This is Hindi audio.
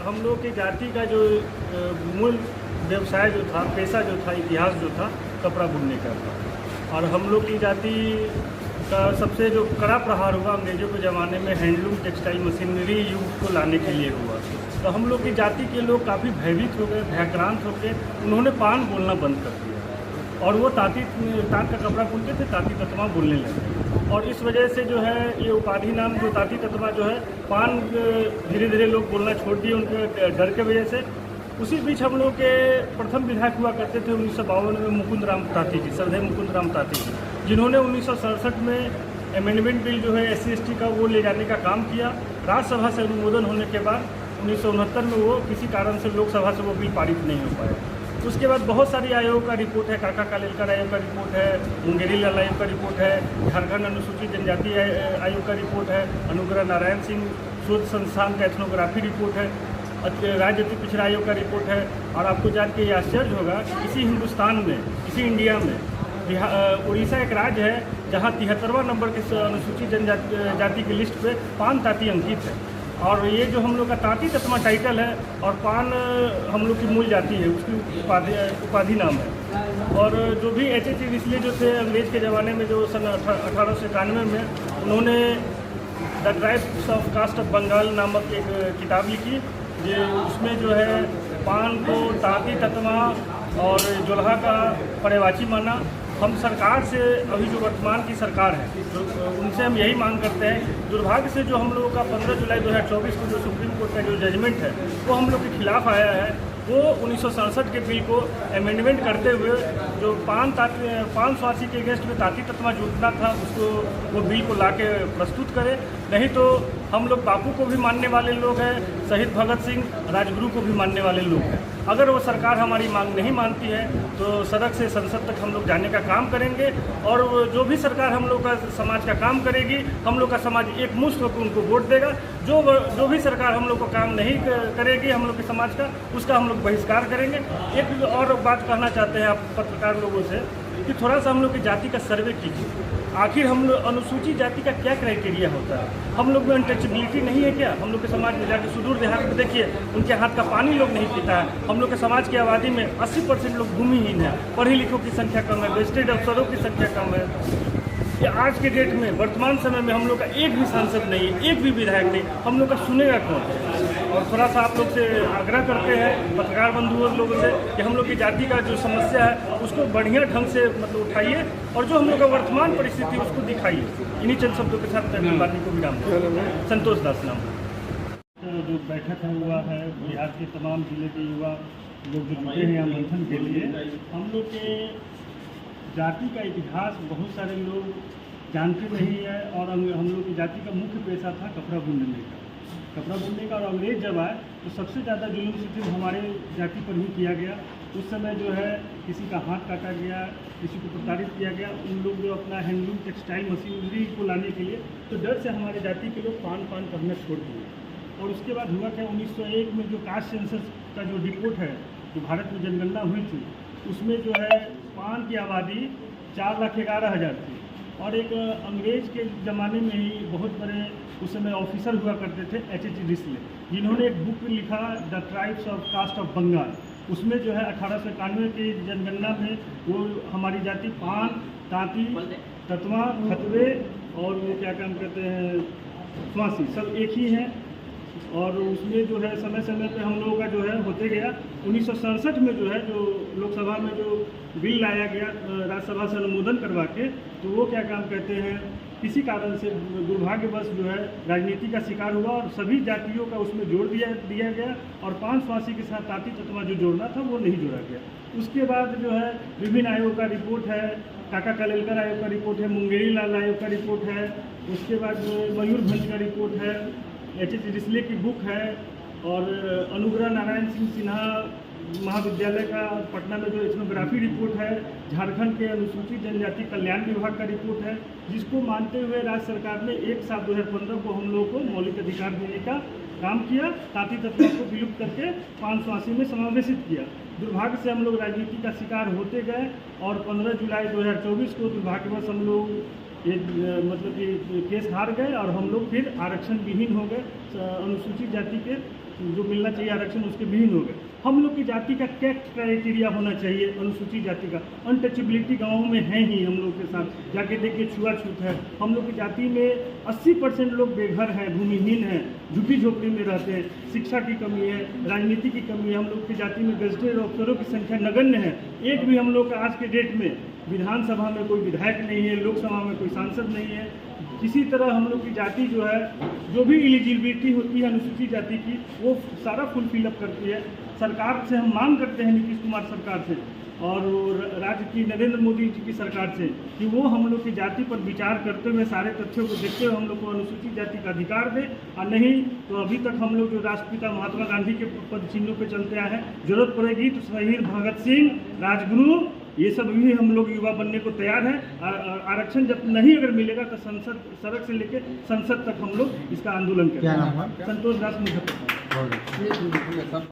हम लोग की जाति का जो मूल व्यवसाय जो था, पेशा जो था, इतिहास जो था, कपड़ा बुनने का था। और हम लोग की जाति का सबसे जो कड़ा प्रहार हुआ अंग्रेजों के ज़माने में हैंडलूम टेक्सटाइल मशीनरी युग को लाने के लिए हुआ। तो हम लोग की जाति के लोग काफ़ी भयभीत हो गए, भयाक्रांत हो गए। उन्होंने पान बोलना बंद कर दिया और वो तात का कपड़ा बुनते थे, ताती ततमा बोलने लगे। और इस वजह से जो है ये उपाधि नाम जो ताती ततमा जो है, पान धीरे धीरे लोग बोलना छोड़ दिए उनके डर के वजह से। उसी बीच हम लोग के प्रथम विधायक हुआ करते थे 1952 में मुकुंद राम ताती जी, श्रद्धेय मुकुंद राम ताती जी, जिन्होंने 1967 में अमेंडमेंट बिल जो है SC/ST का वो ले जाने का काम किया। राज्यसभा से अनुमोदन होने के बाद 1969 में वो किसी कारण से लोकसभा से वो बिल पारित नहीं हो पाया। उसके बाद बहुत सारी आयोग का रिपोर्ट है, काका कालेलकर आयोग का रिपोर्ट है, मुंगेरी लाल आयोग का रिपोर्ट है, झारखंड अनुसूचित जनजाति आयोग का रिपोर्ट है, अनुग्रह नारायण सिंह शोध संस्थान का एथनोग्राफी रिपोर्ट है, राज्य अति पिछड़ा आयोग का रिपोर्ट है। और आपको जान के ये आश्चर्य होगा कि इसी हिंदुस्तान में, इसी इंडिया में उड़ीसा एक राज्य है जहाँ 73वां नंबर के अनुसूचित जनजाति की लिस्ट पे पान ताती अंकित है। और ये जो हम लोग का ताती ततमा टाइटल है और पान हम लोग की मूल जाति है, उसकी उपाधि नाम है। और जो भी H.H. रिस्ले जो थे अंग्रेज के ज़माने में, जो सन 1891 में उन्होंने the tribes of caste of Bengal नामक एक किताब लिखी, जो उसमें जो है पान को ताती ततमा और जोल्हा का पर्यायवाची माना। हम सरकार से, अभी जो वर्तमान की सरकार है, जो उनसे हम यही मांग करते हैं, दुर्भाग्य से जो हम लोगों का 15 जुलाई 2024 को जो सुप्रीम कोर्ट का जो जजमेंट है वो हम लोग के खिलाफ आया है। वो 1967 के बिल को अमेंडमेंट करते हुए जो पान स्वासी के अगेंस्ट में ताती ततमा जुटना था, उसको वो बिल को ला के प्रस्तुत करे। नहीं तो हम लोग बापू को भी मानने वाले लोग हैं, शहीद भगत सिंह, राजगुरु को भी मानने वाले लोग हैं। अगर वो सरकार हमारी मांग नहीं मानती है तो सड़क से संसद तक हम लोग जाने का काम करेंगे। और जो भी सरकार हम लोग का समाज का काम करेगी, हम लोग का समाज एक मुश्त होकर उनको वोट देगा। जो भी सरकार हम लोग को काम नहीं करेगी हम लोग के समाज का, उसका हम लोग बहिष्कार करेंगे। एक और बात कहना चाहते हैं आप पत्रकार लोगों से कि थोड़ा सा हम लोग की जाति का सर्वे कीजिए। आखिर हम लोग अनुसूचित जाति का क्या क्राइटेरिया होता है? हम लोग में अनटचेबिलिटी नहीं है क्या? हम लोग के समाज में जाकर सुदूर देहात में देखिए, उनके हाथ का पानी लोग नहीं पीता है। हम लोग के समाज की आबादी में 80% लोग भूमिहीन है, पढ़े लिखों की संख्या कम है, गजेटेड अफसरों की संख्या कम है। कि आज के डेट में, वर्तमान समय में हम लोग का एक भी सांसद नहीं है, एक भी विधायक नहीं, हम लोग का सुनेगा कौन? और थोड़ा सा आप लोग से आग्रह करते हैं, पत्रकार बंधुओं लोगों से, कि हम लोग की जाति का जो समस्या है उसको बढ़िया ढंग से मतलब उठाइए और जो हम लोग का वर्तमान परिस्थिति है उसको दिखाइए। इन्हीं चंद शब्दों के साथ मैं बातों को विराम दूँ। संतोष दास नाम। तो जो बैठक हुआ है, बिहार के तमाम जिले के युवा लोग जो जुटे हैं यहाँ मंथन के लिए, हम लोग के जाति का इतिहास बहुत सारे लोग जानते नहीं है। और हम लोग की जाति का मुख्य पेशा था कपड़ा बुनने का। और अंग्रेज जब आए तो सबसे ज़्यादा जुल्म सितम हमारे जाति पर ही किया गया। उस समय जो है किसी का हाथ काटा गया, किसी को प्रताड़ित किया गया। उन लोग जो अपना हैंडलूम टेक्सटाइल मशीनरी को लाने के लिए तो डर से हमारे जाति के लोग पान करना छोड़ दिए। और उसके बाद हुआ क्या, 1901 में जो कास्ट सेंसस का जो रिपोर्ट है, जो भारत में जनगणना हुई थी, उसमें जो है पान की आबादी 4,11,000 थी। और एक अंग्रेज के ज़माने में ही बहुत बड़े उस समय ऑफिसर हुआ करते थे H.H. रिस्ले, जिन्होंने एक बुक लिखा the tribes of caste of Bengal. उसमें जो है 1891 की जनगणना में वो हमारी जाति पान, ताती, ततमा, खतवे और वो क्या काम कहते हैं, स्वासी, सब एक ही हैं। और उसमें जो है समय समय पे हम लोगों का जो है होते गया। 1967 में जो है जो लोकसभा में जो बिल लाया गया राज्यसभा से अनुमोदन करवा के, तो वो क्या काम कहते हैं, किसी कारण से दुर्भाग्यवश जो है राजनीति का शिकार हुआ और सभी जातियों का उसमें जोड़ दिया गया। और पान स्वासी के साथ ताती ततमा जो जोड़ना था वो नहीं जोड़ा गया। उसके बाद जो है विभिन्न आयोग का रिपोर्ट है, काका कालेलकर आयोग का रिपोर्ट है, मुंगेरी लाल आयोग का रिपोर्ट है, उसके बाद मयूरभंज का रिपोर्ट है, H.H. रिस्ले की बुक है, और अनुग्रह नारायण सिंह सिन्हा महाविद्यालय का पटना में जो एथनोग्राफी रिपोर्ट है, झारखंड के अनुसूचित जनजाति कल्याण विभाग का रिपोर्ट है, जिसको मानते हुए राज्य सरकार ने 1/7/2015 को हम लोगों को मौलिक अधिकार देने का काम किया। ताती ततमा को विलुप्त करके 580 में समावेशित किया। दुर्भाग्य से हम लोग राजनीति का शिकार होते गए और 15 जुलाई 2024 को दुर्भाग्यवश हम लोग मतलब कि केस हार गए और हम लोग फिर आरक्षण विहीन हो गए अनुसूचित जाति के जो मिलना चाहिए आरक्षण उसके विहीन हो गए। हम लोग की जाति का क्या क्राइटेरिया होना चाहिए अनुसूचित जाति का? अनटचेबिलिटी गाँव में है ही, हम लोग के साथ जाके देखिए छुआछूत है। हम लोग की जाति में 80% लोग बेघर हैं, भूमिहीन हैं, झुग्गी झोपड़ी में रहते हैं, शिक्षा की कमी है, राजनीति की कमी है। हम लोग की जाति में गजटेड अफसरों की संख्या नगण्य है। एक भी हम लोग का आज के डेट में विधानसभा में कोई विधायक नहीं है, लोकसभा में कोई सांसद नहीं है। किसी तरह हम लोग की जाति जो है, जो भी एलिजिबिलिटी होती है अनुसूचित जाति की, वो सारा फुलफिलअप करती है। सरकार से हम मांग करते हैं, नीतीश कुमार सरकार से और राज्य की नरेंद्र मोदी जी की सरकार से, कि वो हम लोग की जाति पर विचार करते हुए, सारे तथ्यों को देखते हुए हम लोग को अनुसूचित जाति का अधिकार दे। और नहीं तो अभी तक हम लोग जो राष्ट्रपिता महात्मा गांधी के पद चिन्हों पे चलते आए हैं, जरूरत पड़ेगी तो शहीद भगत सिंह, राजगुरु, ये सब भी हम लोग युवा बनने को तैयार हैं। आरक्षण जब नहीं अगर मिलेगा तो संसद, सड़क से लेकर संसद तक हम लोग इसका आंदोलन करेंगे। क्या नाम है? संतोष दास मुजफ्फरपुर।